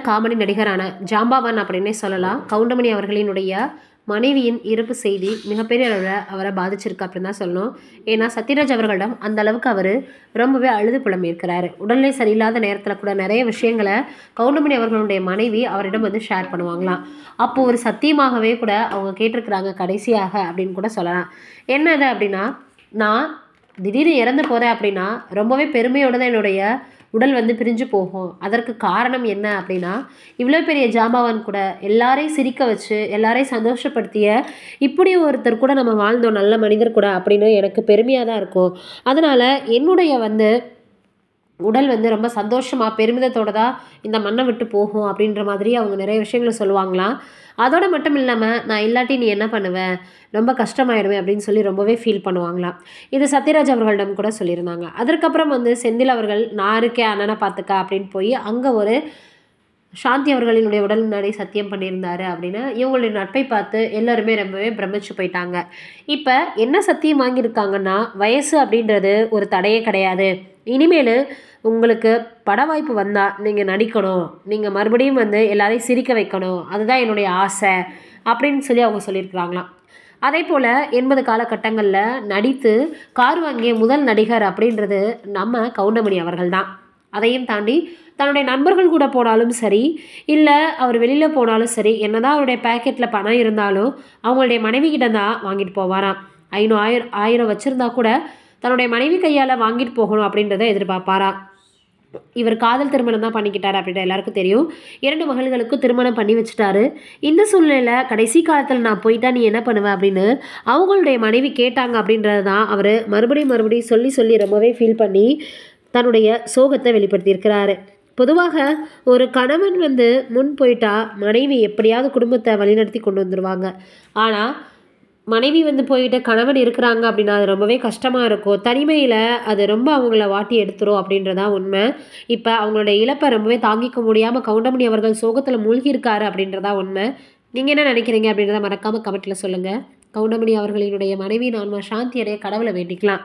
Comedy நடிகரான ஜாம்பவான் அப்படின்னே சொல்லலாம். கவுண்டமணி அவர்களினுடைய மனைவியின் இறப்பு செய்தி மிகப்பெரிய அளவில் அவரை பாதிச்சிருக்கு அப்படின்னு தான் சொல்லணும். ஏன்னா சத்யராஜ் அவர்களிடம் அந்த அளவுக்கு அவர் ரொம்பவே அழுது புலம்பியிருக்கிறாரு. உடல்நிலை சரியில்லாத நேரத்தில் கூட நிறைய விஷயங்களை கவுண்டமணி அவர்களுடைய மனைவி அவரிடம் வந்து ஷேர் பண்ணுவாங்களாம். அப்போது ஒரு சத்தியமாகவே கூட அவங்க கேட்டிருக்கிறாங்க கடைசியாக அப்படின்னு கூட சொல்லலாம். என்னது அப்படின்னா, நான் திடீர்னு இறந்து போகிறேன் அப்படின்னா ரொம்பவே பெருமையோடு தான் என்னுடைய உடல் வந்து பிரிஞ்சு போகும். அதற்கு காரணம் என்ன அப்படின்னா, இவ்வளோ பெரிய ஜாம்பவான் கூட எல்லாரையும் சிரிக்க வச்சு எல்லாரையும் சந்தோஷப்படுத்திய இப்படி ஒருத்தர் கூட நம்ம வாழ்ந்தோம், நல்ல மனிதர் கூட அப்படின்னு எனக்கு பெருமையாக தான் இருக்கும். அதனால் என்னுடைய வந்து உடல் வந்து ரொம்ப சந்தோஷமாக பெருமிதத்தோடு தான் இந்த மண்ணை விட்டு போகும் அப்படின்ற மாதிரி அவங்க நிறைய விஷயங்களை சொல்லுவாங்களாம். அதோடு மட்டும் இல்லாமல் நான் இல்லாட்டி நீ என்ன பண்ணுவேன், ரொம்ப கஷ்டமாயிடுவேன் அப்படின்னு சொல்லி ரொம்பவே ஃபீல் பண்ணுவாங்களாம். இது சத்யராஜ் அவர்களிடம் கூட சொல்லியிருந்தாங்க. அதற்கப்புறம் வந்து செந்தில் அவர்கள் நான் இருக்கேன் அண்ணனை பார்த்துக்க அப்படின்னு போய் அங்கே ஒரு சாந்தி அவர்களினுடைய உடல் முன்னாடி சத்தியம் பண்ணியிருந்தாரு அப்படின்னு இவங்களுடைய நட்பை பார்த்து எல்லாருமே ரொம்பவே பிரமிச்சு போயிட்டாங்க. இப்போ என்ன சத்தியம் வாங்கியிருக்காங்கன்னா, வயசு அப்படின்றது ஒரு தடையே கிடையாது. இனிமேல் உங்களுக்கு பட வாய்ப்பு வந்தால் நீங்கள் நடிக்கணும், நீங்கள் மறுபடியும் வந்து எல்லாரையும் சிரிக்க வைக்கணும், அதுதான் என்னுடைய ஆசை அப்படின்னு சொல்லி அவங்க சொல்லியிருக்கிறாங்களாம். அதே போல் 80 காலகட்டங்களில் நடித்து கார் வாங்கிய முதல் நடிகர் அப்படின்றது நம்ம கவுண்டமணி அவர்கள் தான். அதையும் தாண்டி தன்னுடைய நண்பர்கள் கூட போனாலும் சரி, இல்லை அவர் வெளியில் போனாலும் சரி, என்னதான் அவருடைய பேக்கெட்டில் பணம் இருந்தாலும் அவங்களுடைய மனைவி கிட்ட தான் வாங்கிட்டு போவாராம். 500 வச்சுருந்தா கூட தன்னுடைய மனைவி கையால் வாங்கிட்டு போகணும் அப்படின்றத எதிர்பார்ப்பாராம். இவர் காதல் திருமணம் தான் பண்ணிக்கிட்டார் அப்படின்ற எல்லாருக்கும் தெரியும். 2 மகள்களுக்கு திருமணம் பண்ணி வச்சுட்டாரு. இந்த சூழ்நிலையில் கடைசி காலத்தில் நான் போயிட்டா நீ என்ன பண்ணுவ அப்படின்னு அவங்களுடைய மனைவி கேட்டாங்க. அப்படின்றது தான் அவர் மறுபடியும் சொல்லி சொல்லி ரொம்பவே ஃபீல் பண்ணி தன்னுடைய சோகத்தை வெளிப்படுத்தியிருக்கிறாரு. பொதுவாக ஒரு கணவன் வந்து முன் போயிட்டா மனைவி எப்படியாவது குடும்பத்தை வழிநடத்தி கொண்டு வந்துடுவாங்க. ஆனால் மனைவி வந்து போயிட்டு கணவன் இருக்கிறாங்க அப்படின்னா அது ரொம்பவே கஷ்டமாக இருக்கும். தனிமையில் அது ரொம்ப அவங்கள வாட்டி எடுத்துரும் அப்படின்றதான் உண்மை. இப்போ அவங்களுடைய இழப்பை ரொம்பவே தாங்கிக்க முடியாமல் கவுண்டமணி அவர்கள் சோகத்தில் மூழ்கியிருக்காரு அப்படின்றதா உண்மை. நீங்கள் என்ன நினைக்கிறீங்க அப்படின்றத மறக்காமல் கமெண்ட்டில் சொல்லுங்கள். கவுண்டமணி அவர்களினுடைய மனைவி ஆன்மா சாந்தி அடைய கடவுளை வேண்டிக்கலாம்.